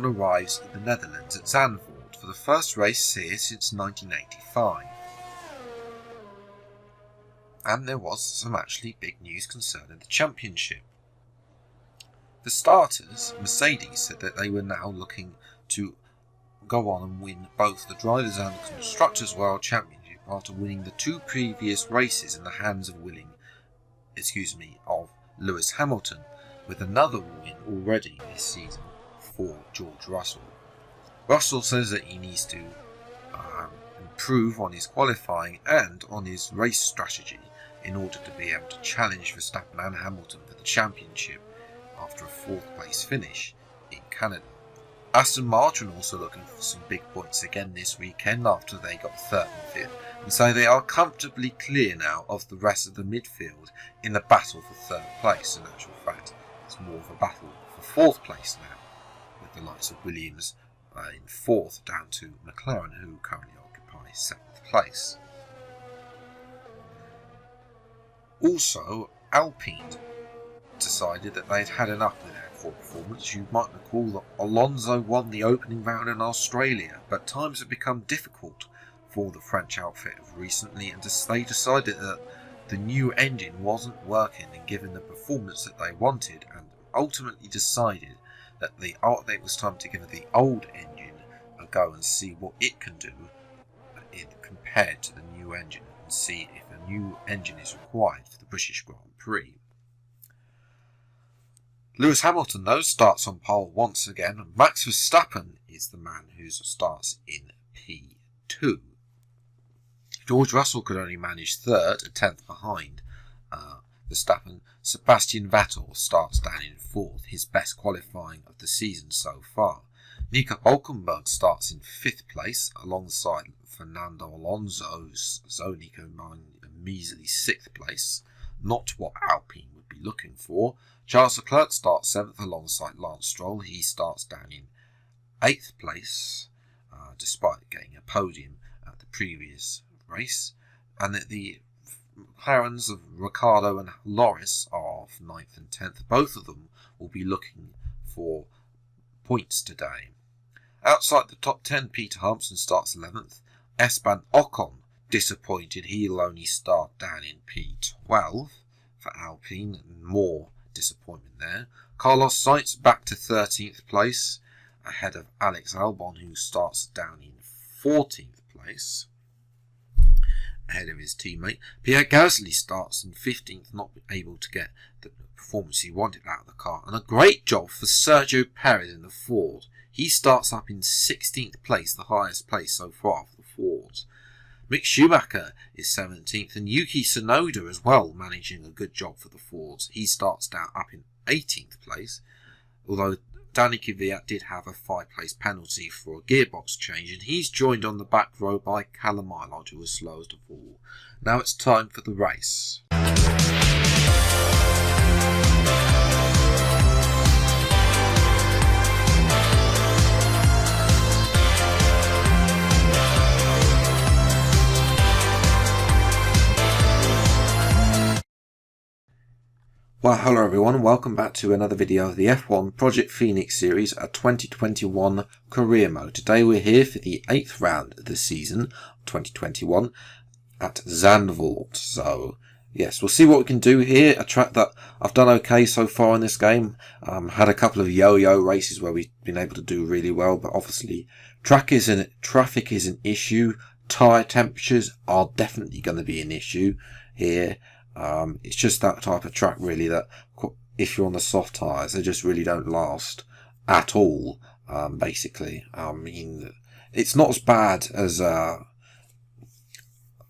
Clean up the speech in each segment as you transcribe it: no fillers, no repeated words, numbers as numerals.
Hamilton arrives in the Netherlands at Zandvoort for the first race here since 1985. And there was some actually big news concerning the championship. For starters, Mercedes said that they were now looking to go on and win both the Drivers' and the Constructors' World Championship after winning the two previous races in the hands of Lewis Hamilton, with another win already this season for George Russell. Russell says that he needs to improve on his qualifying and on his race strategy in order to be able to challenge Verstappen and Hamilton for the championship after a 4th place finish in Canada. Aston Martin also looking for some big points again this weekend after they got 3rd and 5th, and so they are comfortably clear now of the rest of the midfield in the battle for 3rd place. In actual fact, it's more of a battle for 4th place now, with the likes of Williams in 4th down to McLaren, who currently occupy 7th place. Also, Alpine decided that they'd had enough with their poor performance. You might recall that Alonso won the opening round in Australia, but times have become difficult for the French outfit recently, and they decided that the new engine wasn't working and giving the performance that they wanted, and ultimately decided that it was time to give the old engine a go and see what it can do compared to the new engine, and see if a new engine is required for the British Grand Prix. Lewis Hamilton, though, starts on pole once again, and Max Verstappen is the man who starts in P2. George Russell could only manage 3rd, a 10th behind Verstappen. Sebastian Vettel starts down in 4th, his best qualifying of the season so far. Nico Hülkenberg starts in 5th place alongside Fernando Alonso, so Nico a measly 6th place, not what Alpine would be looking for. Charles Leclerc starts 7th alongside Lance Stroll. He starts down in 8th place, despite getting a podium at the previous race. And that the McLarens of Ricciardo and Norris are 9th and 10th. Both of them will be looking for points today. Outside the top 10, Peter Hampson starts 11th. Esteban Ocon disappointed. He'll only start down in P12 for Alpine. More disappointment there. Carlos Sainz back to 13th place, ahead of Alex Albon, who starts down in 14th place, ahead of his teammate. Pierre Gasly starts in 15th, not able to get the performance he wanted out of the car. And a great job for Sergio Perez in the Ford. He starts up in 16th place, the highest place so far for the Fords. Mick Schumacher is 17th, and Yuki Tsunoda as well, managing a good job for the Fords. He starts down up in 18th place, although Danny Kvyat did have a 5-place penalty for a gearbox change, and he's joined on the back row by Callum Ilott, who was slowest of all. Now it's time for the race. Well, hello everyone, and welcome back to another video of the F1 Project Phoenix Series, a 2021 career mode. Today we're here for the 8th round of the season, 2021, at Zandvoort. So, yes, we'll see what we can do here. A track that I've done okay so far in this game. Had a couple of yo-yo races where we've been able to do really well, but obviously traffic is an issue. Tyre temperatures are definitely going to be an issue here. It's just that type of track really that if you're on the soft tyres, they just really don't last at all, basically. I mean, it's not as bad as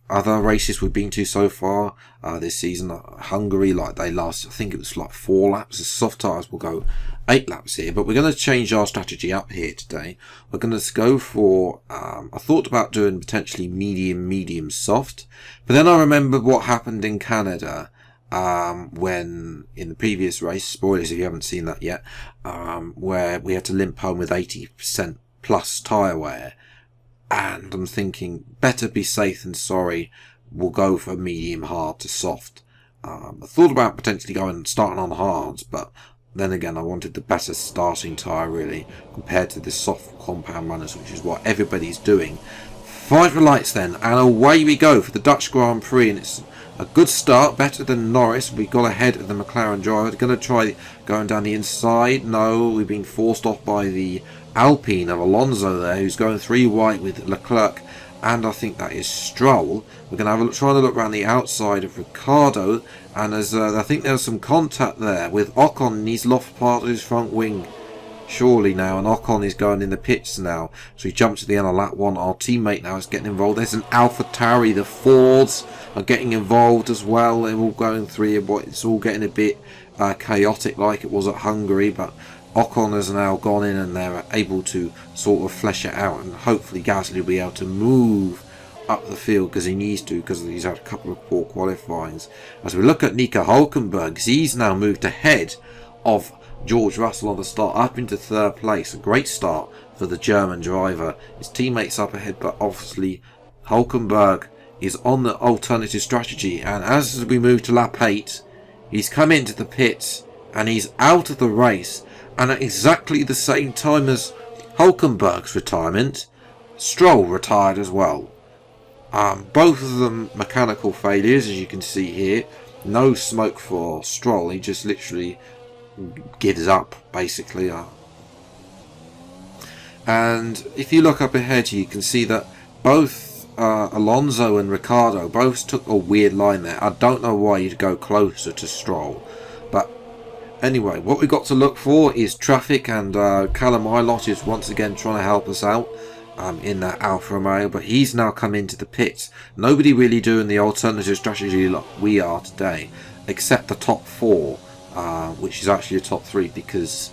other races we've been to so far this season. Hungary, like they last, I think it was like 4 laps. The soft tyres will go 8 laps here, but we're going to change our strategy up here today. We're going to go for, I thought about doing potentially medium, soft, but then I remembered what happened in Canada when in the previous race, spoilers if you haven't seen that yet, where we had to limp home with 80% plus tyre wear. And I'm thinking, better be safe than sorry. We'll go for medium hard to soft. I thought about potentially starting on hards, but Then again, I wanted the better starting tyre really, compared to the soft compound runners, which is what everybody's doing. 5 lights then, and away we go for the Dutch Grand Prix, and it's a good start, better than Norris. We got ahead of the McLaren driver. They're going to try going down the inside. No, we've been forced off by the Alpine of Alonso there, who's going 3 wide with Leclerc, and I think that is Stroll. We're going to have try to look around the outside of Ricciardo, and as I think there's some contact there with Ocon, and he's lost part of his front wing. Surely now, and Ocon is going in the pits now. So he jumps to the end of lap 1. Our teammate now is getting involved. There's an AlphaTauri. The Fords are getting involved as well. They're all going through. It's all getting a bit chaotic like it was at Hungary. But Ocon has now gone in and they're able to sort of flesh it out. And hopefully Gasly will be able to move up the field because he needs to, because he's had a couple of poor qualifyings. As we look at Nico Hulkenberg, he's now moved ahead of George Russell on the start, up into 3rd place. A great start for the German driver. His teammates up ahead, but obviously Hulkenberg is on the alternative strategy. And as we move to lap 8, he's come into the pits and he's out of the race. And at exactly the same time as Hulkenberg's retirement, Stroll retired as well. Both of them mechanical failures, as you can see here. No smoke for Stroll. He just literally gives up basically, and if you look up ahead you can see that both Alonso and Ricciardo both took a weird line there. I don't know why you'd go closer to Stroll, but anyway, what we got to look for is traffic, and Callum Ilott is once again trying to help us out in that Alfa Romeo, but he's now come into the pits. Nobody really doing the alternative strategy like we are today, except the top 4. Which is actually a top 3 because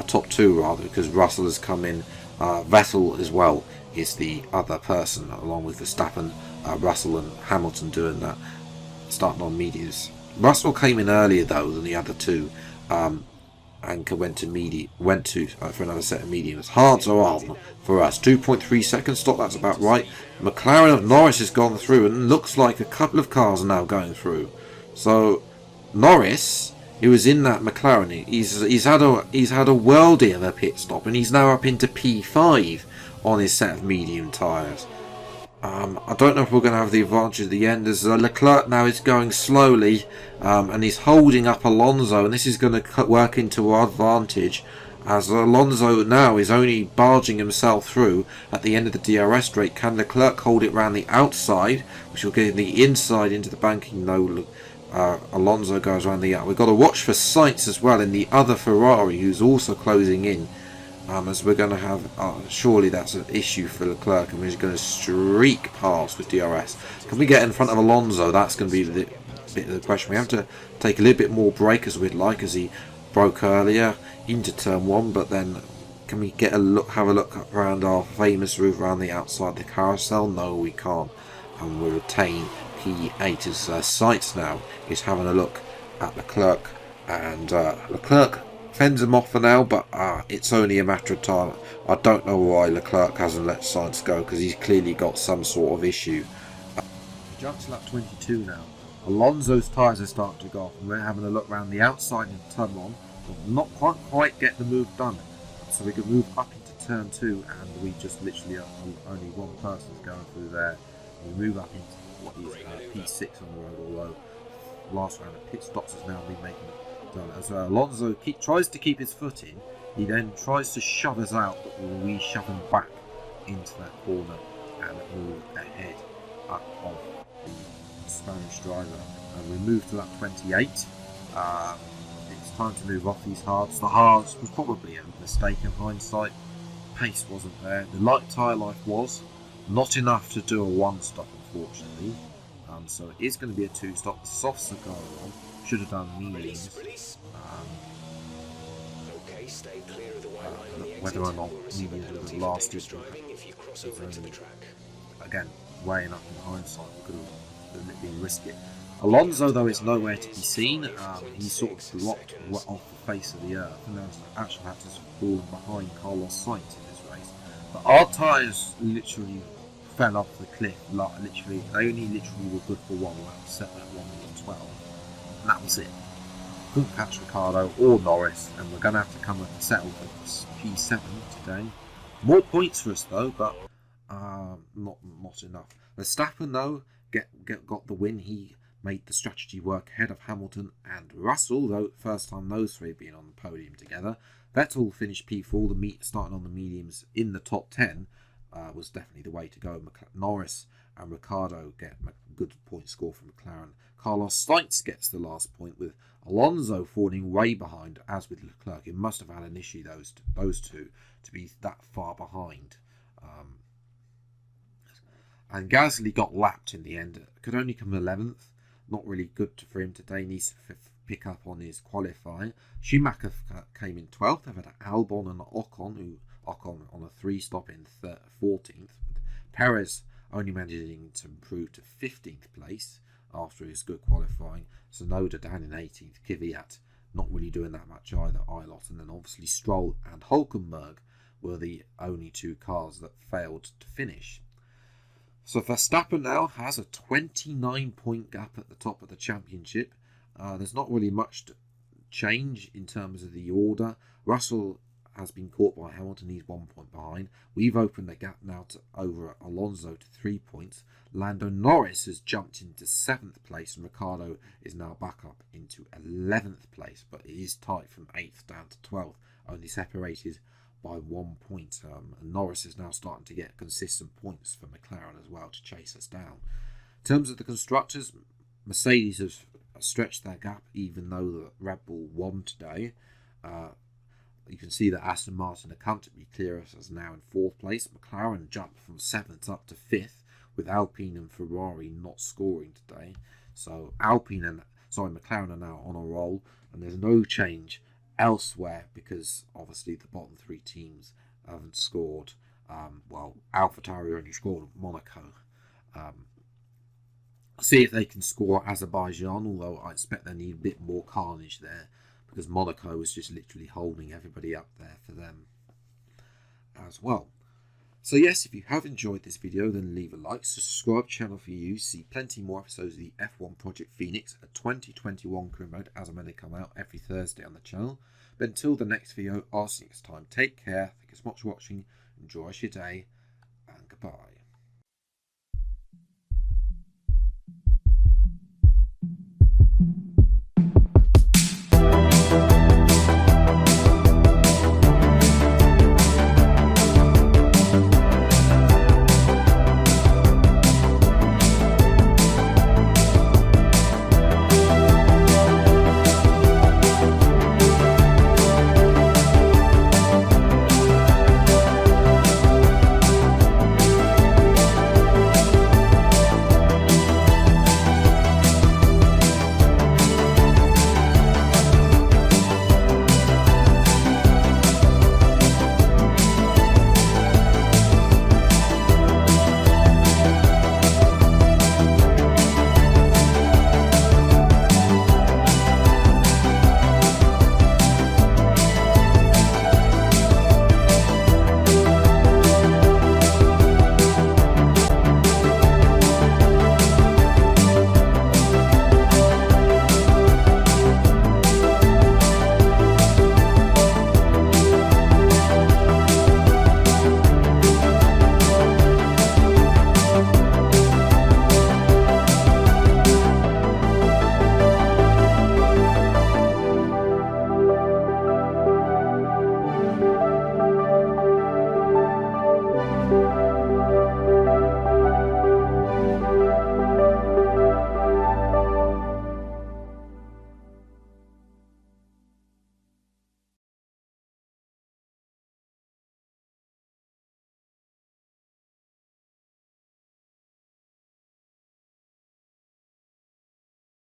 top 2 rather, because Russell has come in. Vettel as well is the other person, along with Verstappen, Russell and Hamilton doing that, starting on mediums. Russell came in earlier though than the other 2, and went to for another set of mediums. Hards are on for us. 2.3 seconds stop. That's about right. McLaren of Norris has gone through, and looks like a couple of cars are now going through. So Norris, who was in that McLaren, he's had a worldie of a pit stop, and he's now up into P5 on his set of medium tyres. I don't know if we're going to have the advantage at the end, as Leclerc now is going slowly, and he's holding up Alonso, and this is going to work into our advantage, as Alonso now is only barging himself through at the end of the DRS straight. Can Leclerc hold it round the outside, which will get the inside into the banking? No, Alonso goes around the out. We've got to watch for Sainz as well in the other Ferrari, who's also closing in, as we're going to have surely that's an issue for Leclerc, and he's going to streak past with DRS. Can we get in front of Alonso? That's going to be the bit of the question. We have to take a little bit more break as we'd like, as he broke earlier into turn 1, but then can we get a look, have a look around our famous route around the outside the carousel? No, we can't, and we'll retain P8 as Sainz now is having a look at Leclerc, and Leclerc fends him off for now, but it's only a matter of time. I don't know why Leclerc hasn't let Sainz go, because he's clearly got some sort of issue. Jump to lap 22 now. Alonso's tyres are starting to go off, and we're having a look around the outside in turn 1. We'll not quite get the move done, so we can move up into turn 2, and we just literally only one person's going through there. We move up into what is P6 on the road, although last round of pit stops has now been making done. As Alonso tries to keep his foot in, he then tries to shove us out, but we shove him back into that corner and move ahead of the Spanish driver. And we move to lap 28. It's time to move off these hards. The hards was probably a mistake in hindsight. Pace wasn't there. The light tyre life was not enough to do a 1-stop, unfortunately. So it is going to be a 2-stop. The softs are going on. Should have done mediums. Whether or not mediums would have lasted, again, weighing up in hindsight, we could have been risky. Alonso, though, is nowhere to be seen. He sort of dropped off the face of the earth, and actually had to fall behind Carlos Sainz in this race. But our tyres literally fell off the cliff. They only literally were good for 1 lap, set that 1 minute 12, and that was it. couldn't catch Ricciardo or Norris, and we're going to have to come and settle for P7 today. More points for us though, but not enough. Verstappen though got the win. He made the strategy work ahead of Hamilton and Russell, though first time those three being on the podium together. Vettel finished P4, starting on the mediums in the top 10 was definitely the way to go. Norris and Ricciardo get a good point score from McLaren. Carlos Sainz gets the last point, with Alonso falling way behind, as with Leclerc. He must have had an issue, those two, to be that far behind. And Gasly got lapped in the end. Could only come 11th. Not really good for him today. Needs to pick up on his qualifying. Schumacher came in 12th. They've had Albon and Ocon on a 3-stop in 14th. Perez only managing to improve to 15th place after his good qualifying. Tsunoda down in 18th. Kvyat not really doing that much either. Ilott, and then obviously Stroll and Hulkenberg were the only two cars that failed to finish. So Verstappen now has a 29-point gap at the top of the championship. There's not really much to change in terms of the order. Russell has been caught by Hamilton. He's 1 point behind. We've opened the gap now to over Alonso to 3 points. Lando Norris has jumped into 7th place, and Ricciardo is now back up into 11th place. But it is tight from 8th down to 12th, only separated by 1 point. And Norris is now starting to get consistent points for McLaren as well to chase us down. In terms of the constructors, Mercedes have stretched their gap, even though the Red Bull won today. You can see that Aston Martin are comfortably clear as now in 4th place. McLaren jumped from 7th up to 5th, with Alpine and Ferrari not scoring today. So McLaren are now on a roll, and there's no change elsewhere because obviously the bottom 3 teams haven't scored. AlphaTauri only scored Monaco. See if they can score Azerbaijan, although I expect they need a bit more carnage there, because Monaco was just literally holding everybody up there for them as well. So yes, if you have enjoyed this video, then leave a like, subscribe to the channel for you, see plenty more episodes of the F1 Project Phoenix, a 2021 career mode, as I'm going to come out every Thursday on the channel. But until the next video, I'll see you next time. Take care, thank you so much for watching, enjoy your day, and goodbye.